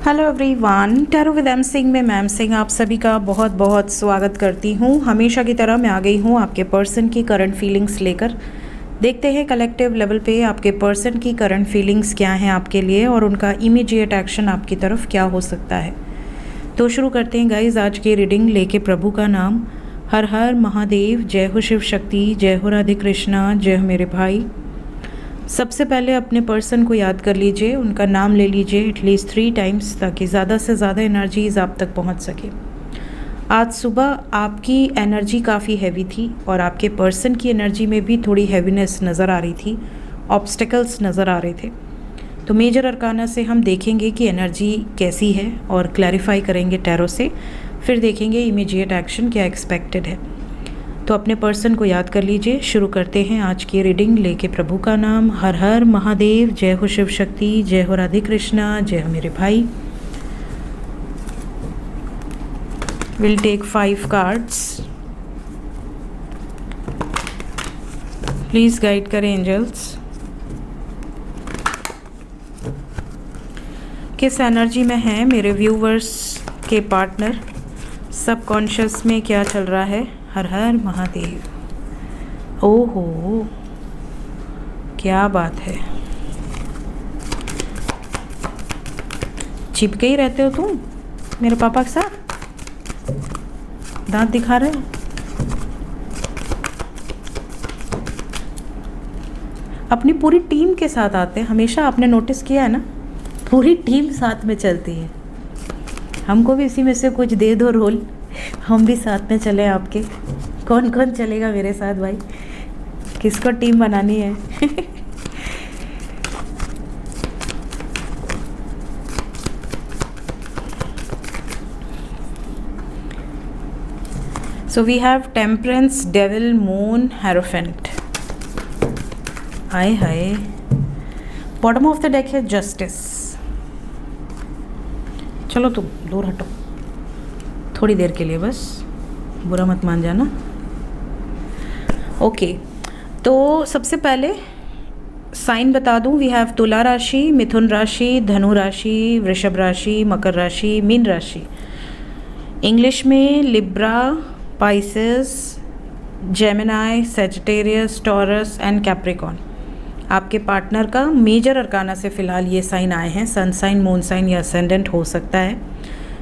Hello everyone, tarot with M Singh में ma'am Singh आप सभी का बहुत बहुत स्वागत करती हूँ। हमेशा की तरह मैं आ गई हूँ आपके पर्सन की करंट फीलिंग्स लेकर। देखते हैं कलेक्टिव लेवल पे आपके पर्सन की करंट फीलिंग्स क्या हैं आपके लिए और उनका इमीडिएट एक्शन आपकी तरफ क्या हो सकता है। तो शुरू करते हैं गाइज आज की रीडिंग लेके प्रभु का नाम। हर हर महादेव, जय हो शिव शक्ति, जय हो राधे कृष्णा, जय हो मेरे भाई। सबसे पहले अपने पर्सन को याद कर लीजिए, उनका नाम ले लीजिए एटलीस्ट 3 टाइम्स ताकि ज़्यादा से ज़्यादा एनर्जीज़ आप तक पहुंच सके। आज सुबह आपकी एनर्जी काफ़ी हैवी थी और आपके पर्सन की एनर्जी में भी थोड़ी हैवीनेस नज़र आ रही थी, ऑब्स्टिकल्स नज़र आ रहे थे। तो मेजर अरकाना से हम देखेंगे कि एनर्जी कैसी है और क्लैरिफाई करेंगे टैरो से, फिर देखेंगे इमीडिएट एक्शन क्या एक्सपेक्टेड है। तो अपने पर्सन को याद कर लीजिए। शुरू करते हैं आज की रीडिंग लेके प्रभु का नाम। हर हर महादेव, जय हो शिव शक्ति, जय हो राधे कृष्णा, जय हो मेरे भाई। Will take 5 cards. Please guide करें एंजल्स। किस एनर्जी में है मेरे व्यूवर्स के पार्टनर, सबकॉन्शियस में क्या चल रहा है। हर हर महादेव। ओहो, क्या बात है, चिपके ही रहते हो तुम मेरे पापा के साथ, दांत दिखा रहे हो। अपनी पूरी टीम के साथ आते हैं हमेशा, आपने नोटिस किया है ना, पूरी टीम साथ में चलती है। हमको भी इसी में से कुछ दे दो रोल, हम भी साथ में चले आपके। कौन कौन चलेगा मेरे साथ भाई, किसको टीम बनानी है। So we have temperance, devil, moon, hierophant. Hi hi. Bottom of the deck है जस्टिस। चलो तुम दूर हटो थोड़ी देर के लिए, बस बुरा मत मान जाना। ओके, तो सबसे पहले साइन बता दूं। वी हैव तुला राशि, मिथुन राशि, धनु राशि, वृषभ राशि, मकर राशि, मीन राशि। इंग्लिश में Libra, Pisces, Gemini, Sagittarius, taurus and Capricorn. आपके पार्टनर का मेजर अरकाना से फ़िलहाल ये साइन आए हैं। सन साइन, मून साइन या असेंडेंट हो सकता है।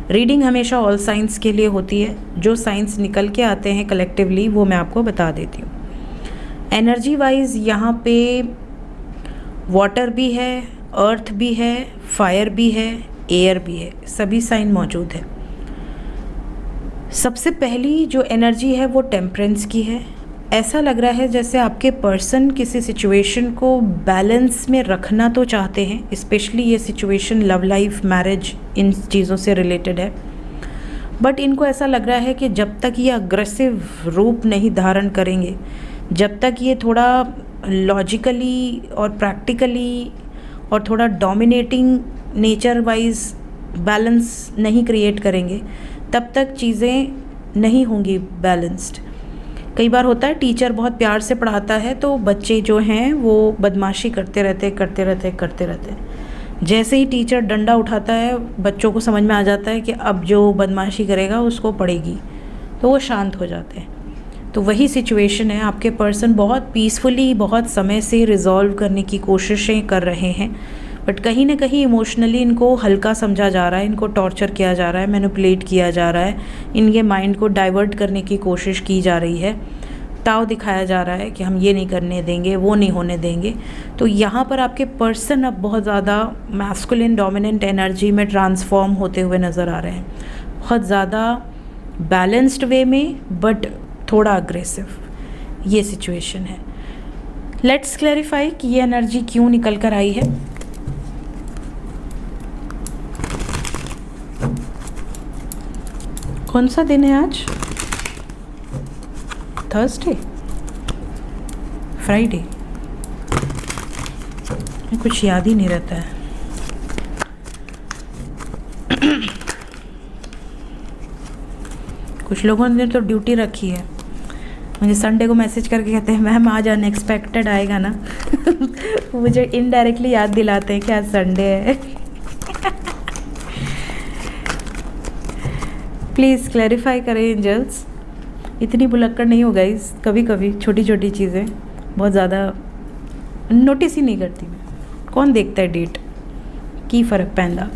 रीडिंग हमेशा ऑल साइंस के लिए होती है। जो साइंस निकल के आते हैं कलेक्टिवली वो मैं आपको बता देती हूँ। एनर्जी वाइज यहाँ पे वाटर भी है, अर्थ भी है, फायर भी है, एयर भी है, सभी साइन मौजूद है। सबसे पहली जो एनर्जी है वो टेम्परेंस की है। ऐसा लग रहा है जैसे आपके पर्सन किसी सिचुएशन को बैलेंस में रखना तो चाहते हैं, स्पेशली ये सिचुएशन लव लाइफ, मैरिज, इन चीज़ों से रिलेटेड है। बट इनको ऐसा लग रहा है कि जब तक ये अग्रेसिव रूप नहीं धारण करेंगे, जब तक ये थोड़ा लॉजिकली और प्रैक्टिकली और थोड़ा डोमिनेटिंग नेचर वाइज बैलेंस नहीं क्रिएट करेंगे, तब तक चीज़ें नहीं होंगी बैलेंस्ड। कई बार होता है टीचर बहुत प्यार से पढ़ाता है तो बच्चे जो हैं वो बदमाशी करते रहते। जैसे ही टीचर डंडा उठाता है बच्चों को समझ में आ जाता है कि अब जो बदमाशी करेगा उसको पड़ेगी, तो वो शांत हो जाते हैं। तो वही सिचुएशन है। आपके पर्सन बहुत पीसफुली, बहुत समय से रिजॉल्व करने की कोशिशें कर रहे हैं, बट कहीं ना कहीं इमोशनली इनको हल्का समझा जा रहा है, इनको टॉर्चर किया जा रहा है, मैनिपुलेट किया जा रहा है, इनके माइंड को डाइवर्ट करने की कोशिश की जा रही है, ताव दिखाया जा रहा है कि हम ये नहीं करने देंगे, वो नहीं होने देंगे। तो यहाँ पर आपके पर्सन अब बहुत ज़्यादा मैस्कुलिन डोमिनेंट एनर्जी में ट्रांसफॉर्म होते हुए नज़र आ रहे हैं, बहुत ज़्यादा बैलेंस्ड वे में बट थोड़ा अग्रेसिव, ये सिचुएशन है। लेट्स क्लैरिफाई कि ये एनर्जी क्यों निकल कर आई है। कौन सा दिन है आज? थर्सडे, फ्राइडे, कुछ याद ही नहीं रहता है। कुछ लोगों ने तो ड्यूटी रखी है, मुझे संडे को मैसेज करके कहते हैं मैम आज अनएक्सपेक्टेड आएगा ना। मुझे इनडायरेक्टली याद दिलाते हैं कि आज संडे है। प्लीज़ क्लैरिफाई करें एंजल्स, इतनी भुलक्कड़ नहीं हो गाइस, कभी कभी छोटी छोटी चीज़ें बहुत ज़्यादा नोटिस ही नहीं करती मैं, कौन देखता है डेट की फ़र्क पैंदा।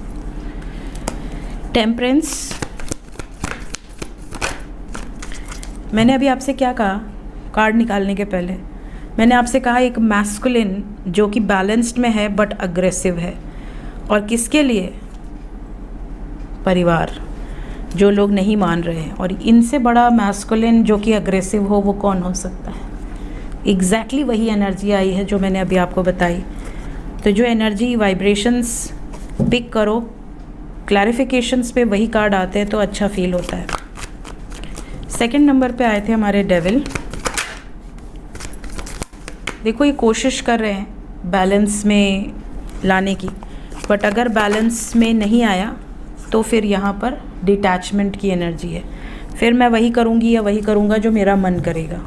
टेम्परेंस, मैंने अभी आपसे क्या कहा कार्ड निकालने के पहले? मैंने आपसे कहा एक मैस्कुलिन जो कि बैलेंस्ड में है बट अग्रेसिव है, और किसके लिए? परिवार, जो लोग नहीं मान रहे हैं। और इनसे बड़ा मैस्कुलिन जो कि अग्रेसिव हो वो कौन हो सकता है? एग्जैक्टली वही एनर्जी आई है जो मैंने अभी आपको बताई। तो जो एनर्जी वाइब्रेशंस पिक करो, क्लैरिफिकेशंस पे वही कार्ड आते हैं तो अच्छा फील होता है। सेकंड नंबर पे आए थे हमारे डेविल। देखो ये कोशिश कर रहे हैं बैलेंस में लाने की, बट अगर बैलेंस में नहीं आया तो फिर यहाँ पर डिटैचमेंट की एनर्जी है। फिर मैं वही करूँगी या वही करूँगा जो मेरा मन करेगा।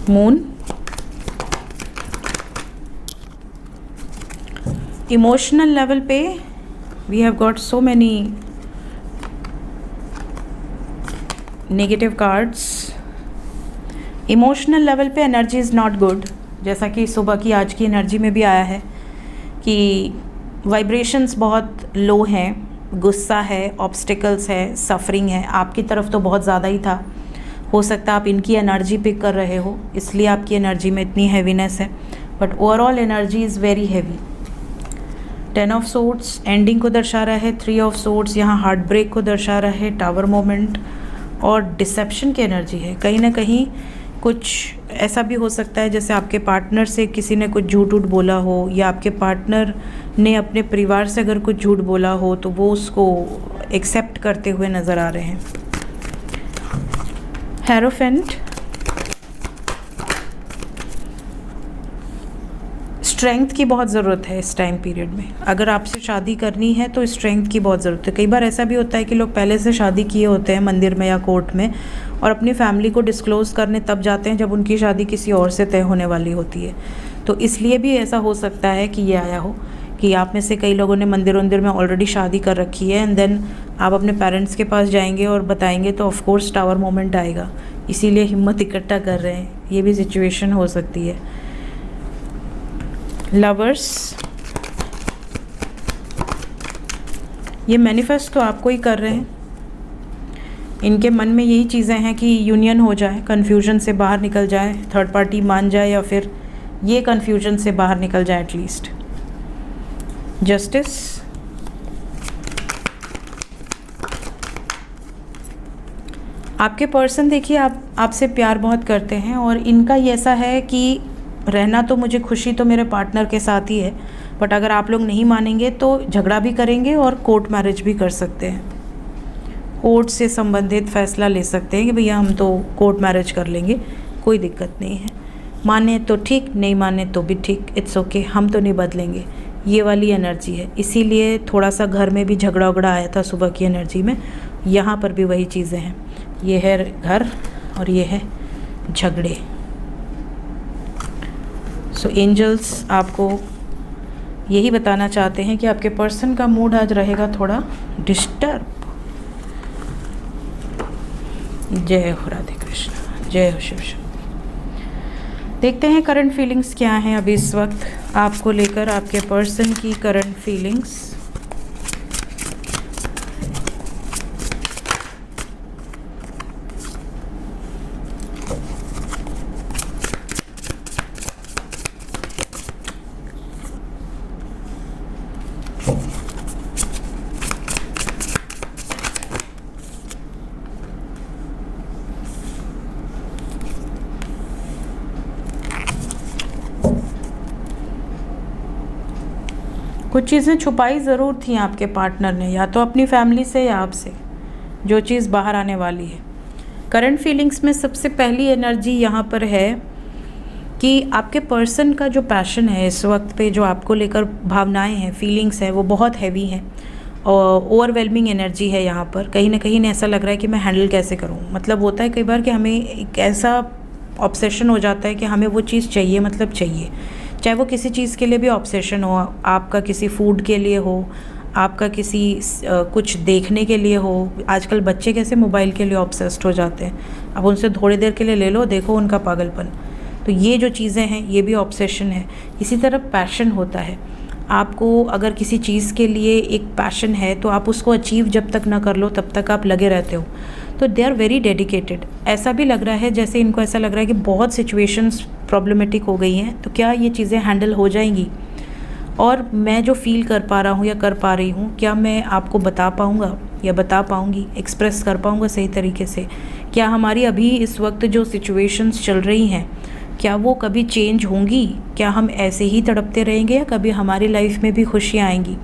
मून, इमोशनल लेवल पे we have got so many negative cards. Emotional level पे एनर्जी इज़ नॉट गुड, जैसा कि सुबह की आज की एनर्जी में भी आया है कि वाइब्रेशंस बहुत लो हैं, गुस्सा है, ऑब्स्टिकल्स है, सफरिंग है। आपकी तरफ तो बहुत ज़्यादा ही था, हो सकता है आप इनकी एनर्जी पिक कर रहे हो इसलिए आपकी एनर्जी में इतनी हैवीनेस है, but overall energy is very heavy. 10 of swords ending को दर्शा रहा है, 3 ऑफ सोर्ड्स यहाँ हार्ट ब्रेक को दर्शा रहा है, टावर मोमेंट और डिसेप्शन की एनर्जी है। कहीं ना कहीं कुछ ऐसा भी हो सकता है जैसे आपके पार्टनर से किसी ने कुछ झूठ उठ बोला हो, या आपके पार्टनर ने अपने परिवार से अगर कुछ झूठ बोला हो तो वो उसको एक्सेप्ट करते हुए नज़र आ रहे हैं। हेरोफेंट, स्ट्रेंथ की बहुत ज़रूरत है इस टाइम पीरियड में। अगर आपसे शादी करनी है तो स्ट्रेंथ की बहुत ज़रूरत है। कई बार ऐसा भी होता है कि लोग पहले से शादी किए होते हैं मंदिर में या कोर्ट में, और अपनी फैमिली को डिस्क्लोज़ करने तब जाते हैं जब उनकी शादी किसी और से तय होने वाली होती है। तो इसलिए भी ऐसा हो सकता है कि ये आया हो कि आप में से कई लोगों ने मंदिर में ऑलरेडी शादी कर रखी है, एंड देन आप अपने पेरेंट्स के पास जाएंगे और बताएंगे तो ऑफ कोर्स टावर मोमेंट आएगा, इसीलिए हिम्मत इकट्ठा कर रहे हैं। ये भी सिचुएशन हो सकती है। लवर्स, ये मैनिफेस्ट तो आपको ही कर रहे हैं, इनके मन में यही चीज़ें हैं कि यूनियन हो जाए, कन्फ्यूजन से बाहर निकल जाए, थर्ड पार्टी मान जाए या फिर ये कन्फ्यूजन से बाहर निकल जाए एटलीस्ट। जस्टिस, आपके पर्सन देखिए आपसे प्यार बहुत करते हैं, और इनका ये ऐसा है कि रहना तो मुझे खुशी तो मेरे पार्टनर के साथ ही है, बट अगर आप लोग नहीं मानेंगे तो झगड़ा भी करेंगे और कोर्ट मैरिज भी कर सकते हैं। कोर्ट से संबंधित फैसला ले सकते हैं कि भैया हम तो कोर्ट मैरिज कर लेंगे, कोई दिक्कत नहीं है, माने तो ठीक, नहीं माने तो भी ठीक, इट्स ओके, हम तो नहीं बदलेंगे। ये वाली एनर्जी है, इसीलिए थोड़ा सा घर में भी झगड़ा उगड़ा आया था सुबह की एनर्जी में। यहाँ पर भी वही चीज़ें हैं, ये है घर और ये है झगड़े। सो एंजल्स आपको यही बताना चाहते हैं कि आपके पर्सन का मूड आज रहेगा थोड़ा डिस्टर्ब। जय हो राधे कृष्ण, जय हो शिव शंकर। देखते हैं करंट फीलिंग्स क्या हैं अभी इस वक्त आपको लेकर, आपके पर्सन की करंट फीलिंग्स। कुछ चीज़ें छुपाई ज़रूर थी आपके पार्टनर ने, या तो अपनी फैमिली से या आपसे, जो चीज़ बाहर आने वाली है। करंट फीलिंग्स में सबसे पहली एनर्जी यहाँ पर है कि आपके पर्सन का जो पैशन है इस वक्त पे, जो आपको लेकर भावनाएं हैं, फीलिंग्स है, वो बहुत हैवी हैं और ओवरवेलमिंग एनर्जी है यहाँ पर। कहीं ना कहीं ऐसा लग रहा है कि मैं हैंडल कैसे करूँ। मतलब होता है कई बार कि हमें एक ऐसा ऑब्सेशन हो जाता है कि हमें वो चीज़ चाहिए, मतलब चाहिए, चाहे वो किसी चीज़ के लिए भी ऑब्सेशन हो, आपका किसी फूड के लिए हो, आपका किसी कुछ देखने के लिए हो। आजकल बच्चे कैसे मोबाइल के लिए ऑब्सेस्ड हो जाते हैं, अब उनसे थोड़ी देर के लिए ले लो, देखो उनका पागलपन। तो ये जो चीज़ें हैं ये भी ऑब्सेशन है। इसी तरह पैशन होता है, आपको अगर किसी चीज़ के लिए एक पैशन है तो आप उसको अचीव जब तक ना कर लो तब तक आप लगे रहते हो। तो दे आर वेरी डेडिकेटेड। ऐसा भी लग रहा है जैसे इनको ऐसा लग रहा है कि बहुत सिचुएशंस प्रॉब्लमेटिक हो गई हैं, तो क्या ये चीज़ें हैंडल हो जाएंगी, और मैं जो फील कर पा रहा हूँ या कर पा रही हूँ क्या मैं आपको बता पाऊँगा या बता पाऊँगी, एक्सप्रेस कर पाऊँगा सही तरीके से। क्या हमारी अभी इस वक्त जो सिचुएशंस चल रही हैं क्या वो कभी चेंज होंगी, क्या हम ऐसे ही तड़पते रहेंगे या कभी हमारी लाइफ में भी खुशियाँ आएंगी।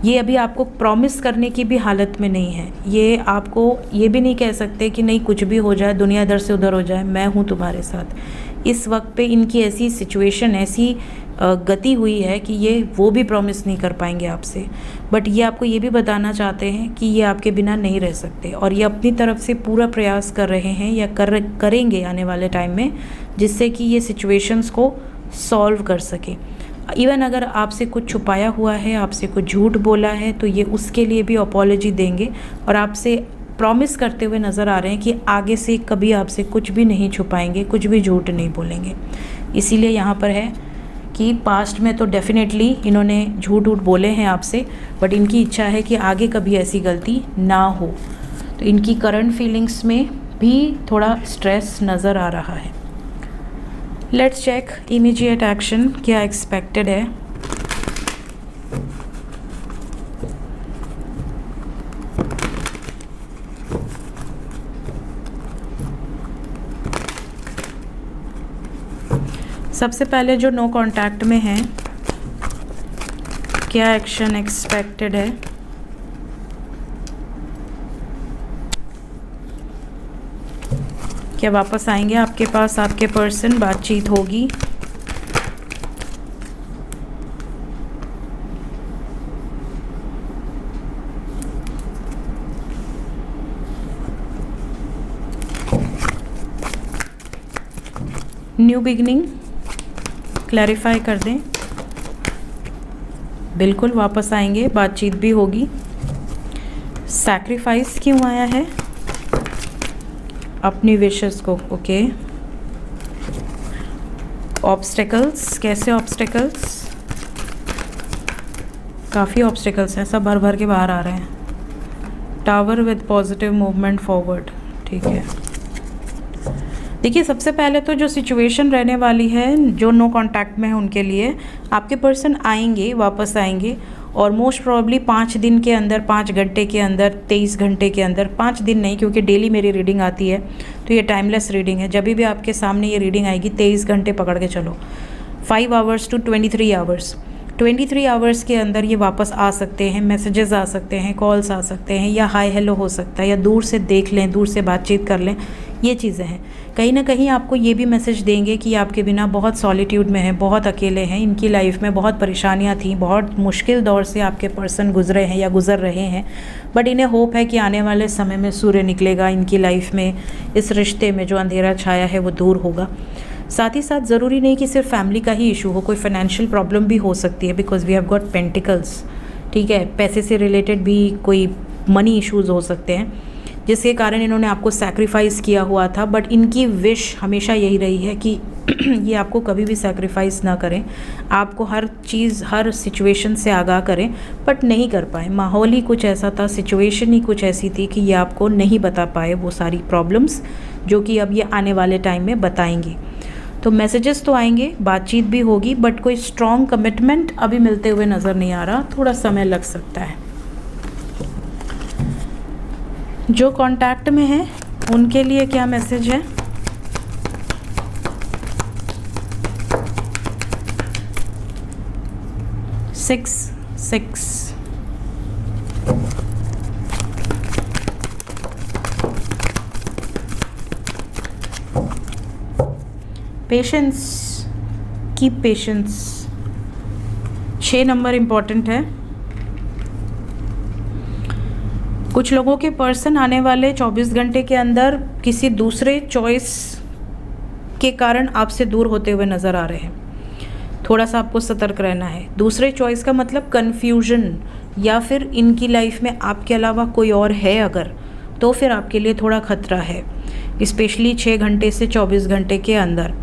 ये अभी आपको प्रॉमिस करने की भी हालत में नहीं है। ये आपको ये भी नहीं कह सकते कि नहीं कुछ भी हो जाए, दुनिया इधर से उधर हो जाए, मैं हूँ तुम्हारे साथ। इस वक्त पे इनकी ऐसी सिचुएशन, ऐसी गति हुई है कि ये वो भी प्रॉमिस नहीं कर पाएंगे आपसे। बट ये आपको ये भी बताना चाहते हैं कि ये आपके बिना नहीं रह सकते, और ये अपनी तरफ से पूरा प्रयास कर रहे हैं या करेंगे आने वाले टाइम में, जिससे कि ये सिचुएशंस को सॉल्व कर सके। इवन अगर आपसे कुछ छुपाया हुआ है, आपसे कुछ झूठ बोला है, तो ये उसके लिए भी अपॉलॉजी देंगे और आपसे प्रॉमिस करते हुए नज़र आ रहे हैं कि आगे से कभी आपसे कुछ भी नहीं छुपाएंगे, कुछ भी झूठ नहीं बोलेंगे। इसीलिए यहाँ पर है कि पास्ट में तो डेफिनेटली इन्होंने झूठ बोले हैं आपसे, बट इनकी इच्छा है कि आगे कभी ऐसी गलती ना हो। तो इनकी करंट फीलिंग्स में भी थोड़ा स्ट्रेस नज़र आ रहा है। लेट्स चेक इमीडिएट एक्शन क्या एक्सपेक्टेड है। सबसे पहले जो नो कांटेक्ट में है क्या एक्शन एक्सपेक्टेड है। क्या वापस आएंगे आपके पास आपके पर्सन, बातचीत होगी। न्यू बिगिनिंग क्लैरिफाई कर दें। बिल्कुल वापस आएंगे, बातचीत भी होगी। सैक्रिफाइस क्यों आया है? अपनी विशेस को, ओके। ऑब्स्टेकल्स, कैसे ऑब्स्टेकल्स? काफ़ी ऑब्स्टेकल्स हैं, सब भर भर के बाहर आ रहे हैं। Tower with positive movement forward, ठीक है। देखिए सबसे पहले तो जो सिचुएशन रहने वाली है, जो नो कांटेक्ट में है उनके लिए, आपके पर्सन आएंगे, वापस आएंगे, और मोस्ट प्रॉब्ली 5 दिन के अंदर, 5 घंटे के अंदर, 23 घंटे के अंदर, 5 दिन नहीं क्योंकि डेली मेरी रीडिंग आती है तो ये टाइमलेस रीडिंग है। जब भी आपके सामने ये रीडिंग आएगी 23 घंटे पकड़ के चलो, 5 आवर्स टू 23 आवर्स, 23 आवर्स के अंदर ये वापस आ सकते हैं। मैसेजेस आ सकते हैं, कॉल्स आ सकते हैं, या हाय हेलो हो सकता है, या दूर से देख लें, दूर से बातचीत कर लें। ये चीज़ें हैं। कहीं ना कहीं आपको ये भी मैसेज देंगे कि आपके बिना बहुत सॉलिट्यूड में हैं, बहुत अकेले हैं। इनकी लाइफ में बहुत परेशानियां थी, बहुत मुश्किल दौर से आपके पर्सन गुजरे हैं या गुजर रहे हैं, बट इन्हें होप है कि आने वाले समय में सूर्य निकलेगा इनकी लाइफ में, इस रिश्ते में जो अंधेरा छाया है वो दूर होगा। साथ ही साथ ज़रूरी नहीं कि सिर्फ फैमिली का ही इशू हो, कोई फाइनेंशियल प्रॉब्लम भी हो सकती है, because we have got pentacles, ठीक है। पैसे से रिलेटेड भी कोई मनी इश्यूज़ हो सकते हैं जिसके कारण इन्होंने आपको सैक्रिफाइस किया हुआ था, बट इनकी विश हमेशा यही रही है कि ये आपको कभी भी सैक्रिफाइस ना करें, आपको हर चीज़, हर सिचुएशन से आगाह करें, बट नहीं कर पाए। माहौल ही कुछ ऐसा था, सिचुएशन ही कुछ ऐसी थी कि ये आपको नहीं बता पाए वो सारी प्रॉब्लम्स, जो कि अब ये आने वाले टाइम में बताएंगे। तो मैसेजेस तो आएंगे, बातचीत भी होगी, बट कोई स्ट्रॉन्ग कमिटमेंट अभी मिलते हुए नज़र नहीं आ रहा, थोड़ा समय लग सकता है। जो कांटेक्ट में है उनके लिए क्या मैसेज है? Six patience, keep patience. 6 number important है। कुछ लोगों के पर्सन आने वाले 24 घंटे के अंदर किसी दूसरे चॉइस के कारण आपसे दूर होते हुए नज़र आ रहे हैं। थोड़ा सा आपको सतर्क रहना है। दूसरे चॉइस का मतलब कन्फ्यूजन, या फिर इनकी लाइफ में आपके अलावा कोई और है अगर, तो फिर आपके लिए थोड़ा खतरा है, स्पेशली 6 घंटे से 24 घंटे के अंदर।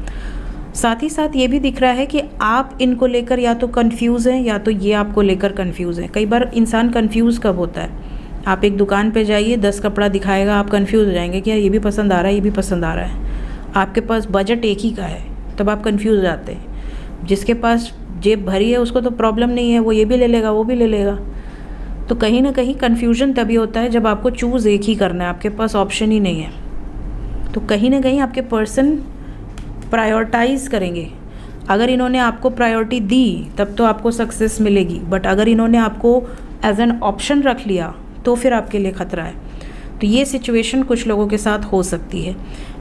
साथ ही साथ ये भी दिख रहा है कि आप इनको लेकर या तो कंफ्यूज हैं या तो ये आपको लेकर कंफ्यूज हैं। कई बार इंसान कंफ्यूज कब होता है, आप एक दुकान पे जाइए, 10 कपड़ा दिखाएगा, आप कंफ्यूज हो जाएंगे कि यार ये भी पसंद आ रहा है, ये भी पसंद आ रहा है। आपके पास बजट एक ही का है, तब आप कंफ्यूज हो जाते हैं। जिसके पास जेब भरी है उसको तो प्रॉब्लम नहीं है, वो ये भी ले लेगा, वो भी ले लेगा। तो कहीं ना कहीं कन्फ्यूजन तभी होता है जब आपको चूज़ एक ही करना है, आपके पास ऑप्शन ही नहीं है। तो कहीं ना कहीं आपके पर्सन प्रायोरिटाइज़ करेंगे। अगर इन्होंने आपको प्रायोरिटी दी तब तो आपको सक्सेस मिलेगी, बट अगर इन्होंने आपको एज एन ऑप्शन रख लिया तो फिर आपके लिए ख़तरा है। तो ये सिचुएशन कुछ लोगों के साथ हो सकती है।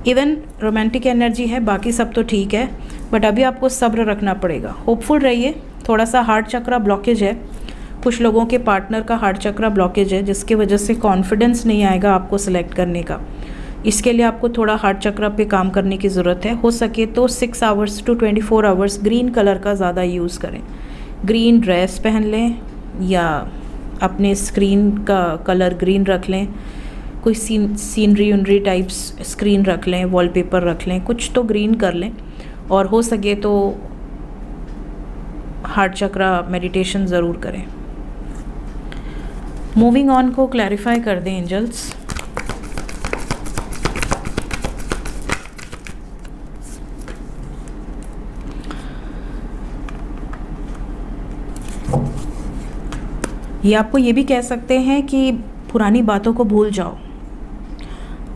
इवन रोमांटिक एनर्जी है, बाकी सब तो ठीक है, बट अभी आपको सब्र रखना पड़ेगा। होपफुल रहिए। थोड़ा सा हार्ट चक्रा ब्लॉकेज है, कुछ लोगों के पार्टनर का हार्ट चक्रा ब्लॉकेज है, जिसकी वजह से कॉन्फिडेंस नहीं आएगा आपको सिलेक्ट करने का। इसके लिए आपको थोड़ा हार्ट चक्र पे काम करने की ज़रूरत है। हो सके तो 6 hours to 24 hours green colour का ज़्यादा यूज़ करें। ग्रीन ड्रेस पहन लें या अपने स्क्रीन का कलर ग्रीन रख लें, कोई सीनरी उनरी टाइप्स स्क्रीन रख लें, वॉलपेपर रख लें, कुछ तो ग्रीन कर लें। और हो सके तो हार्ट चक्र मेडिटेशन ज़रूर करें। मूविंग ऑन को क्लैरिफाई कर दें एंजल्स। ये आपको ये भी कह सकते हैं कि पुरानी बातों को भूल जाओ।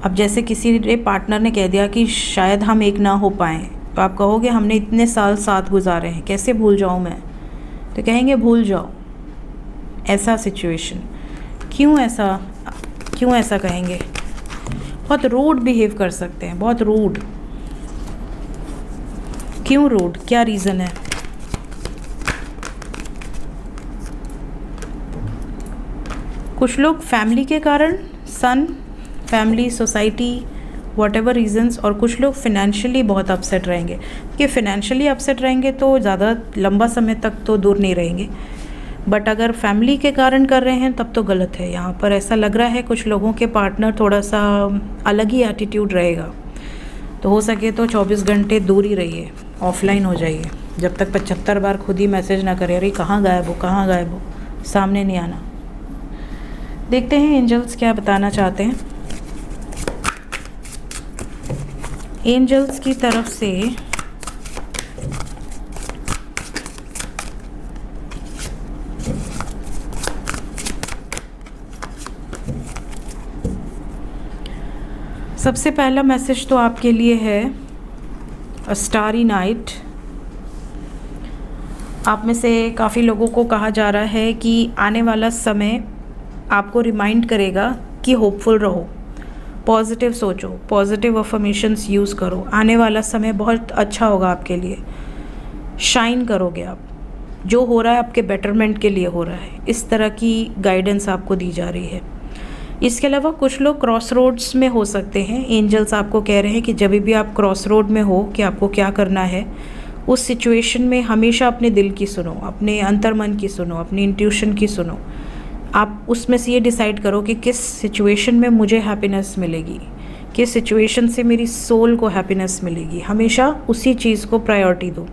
अब जैसे किसी पार्टनर ने कह दिया कि शायद हम एक ना हो पाएँ, तो आप कहोगे हमने इतने साल साथ गुजारे हैं, कैसे भूल जाऊँ मैं? तो कहेंगे भूल जाओ। ऐसा सिचुएशन क्यों ऐसा कहेंगे? बहुत रूड बिहेव कर सकते हैं, बहुत रूड। क्यों रूड, क्या रीज़न है? कुछ लोग फैमिली के कारण, सन, फैमिली, सोसाइटी, व्हाटएवर रीजंस, और कुछ लोग फिनेंशियली बहुत अपसेट रहेंगे। कि फिनेंशियली अपसेट रहेंगे तो ज़्यादा लंबा समय तक तो दूर नहीं रहेंगे, बट अगर फैमिली के कारण कर रहे हैं तब तो गलत है। यहाँ पर ऐसा लग रहा है कुछ लोगों के पार्टनर थोड़ा सा अलग ही एटीट्यूड रहेगा। तो हो सके तो 24 घंटे दूर ही रहिए, ऑफलाइन हो जाइए, जब तक 75 बार खुद ही मैसेज ना करे, अरे कहाँ गायब हो, सामने नहीं आना। देखते हैं एंजल्स क्या बताना चाहते हैं। एंजल्स की तरफ से सबसे पहला मैसेज तो आपके लिए है अ स्टारी नाइट। आप में से काफ़ी लोगों को कहा जा रहा है कि आने वाला समय आपको रिमाइंड करेगा कि होपफुल रहो, पॉजिटिव सोचो, पॉजिटिव अफर्मेशंस यूज़ करो। आने वाला समय बहुत अच्छा होगा आपके लिए, शाइन करोगे आप। जो हो रहा है आपके बेटरमेंट के लिए हो रहा है, इस तरह की गाइडेंस आपको दी जा रही है। इसके अलावा कुछ लोग क्रॉस रोड्स में हो सकते हैं। एंजल्स आपको कह रहे हैं कि जब भी आप क्रॉस रोड में हो कि आपको क्या करना है, उस सिचुएशन में हमेशा अपने दिल की सुनो, अपने अंतर्मन की सुनो, अपनी इंट्यूशन की सुनो। आप उसमें से ये डिसाइड करो कि किस सिचुएशन में मुझे हैप्पीनेस मिलेगी, किस सिचुएशन से मेरी सोल को हैप्पीनेस मिलेगी। हमेशा उसी चीज़ को प्रायोरिटी दो।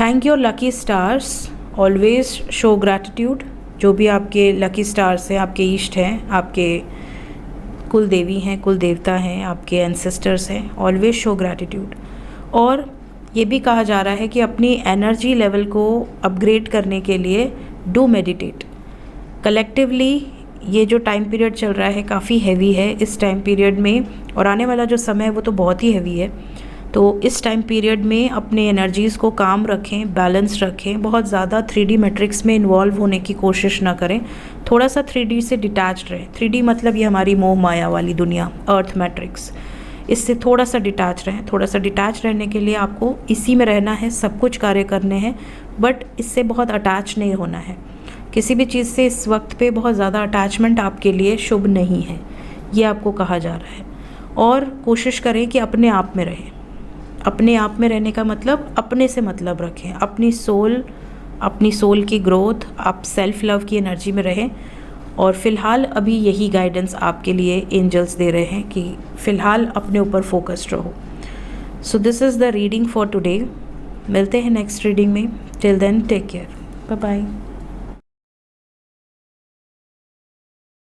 Thank you lucky stars, always show gratitude. जो भी आपके लकी स्टार्स हैं, आपके इष्ट हैं, आपके कुल देवी हैं, कुल देवता हैं, आपके एंसेस्टर्स हैं, ऑलवेज शो ग्रैटिट्यूड। और ये भी कहा जा रहा है कि अपनी एनर्जी लेवल को अपग्रेड करने के लिए डू मेडिटेट। कलेक्टिवली ये जो टाइम पीरियड चल रहा है काफ़ी हैवी है इस टाइम पीरियड में, और आने वाला जो समय है वो तो बहुत ही हैवी है। तो इस टाइम पीरियड में अपने एनर्जीज़ को काम रखें, बैलेंस रखें। बहुत ज़्यादा 3D मैट्रिक्स में इन्वॉल्व होने की कोशिश ना करें, थोड़ा सा 3D से डिटैच्ड रहें। 3D मतलब ये हमारी मोह माया वाली दुनिया, अर्थ मैट्रिक्स, इससे थोड़ा सा डिटैच रहें। थोड़ा सा डिटैच रहने के लिए आपको इसी में रहना है, सब कुछ कार्य करने हैं, बट इससे बहुत अटैच नहीं होना है किसी भी चीज़ से। इस वक्त पे बहुत ज़्यादा अटैचमेंट आपके लिए शुभ नहीं है, ये आपको कहा जा रहा है। और कोशिश करें कि अपने आप में रहें। अपने आप में रहने का मतलब अपने से मतलब रखें, अपनी सोल, अपनी सोल की ग्रोथ, आप सेल्फ लव की एनर्जी में रहें। और फ़िलहाल अभी यही गाइडेंस आपके लिए एंजल्स दे रहे हैं कि फ़िलहाल अपने ऊपर फोकस्ड रहो। So this is the reading for today. मिलते हैं नेक्स्ट रीडिंग में। Till then take care, bye bye.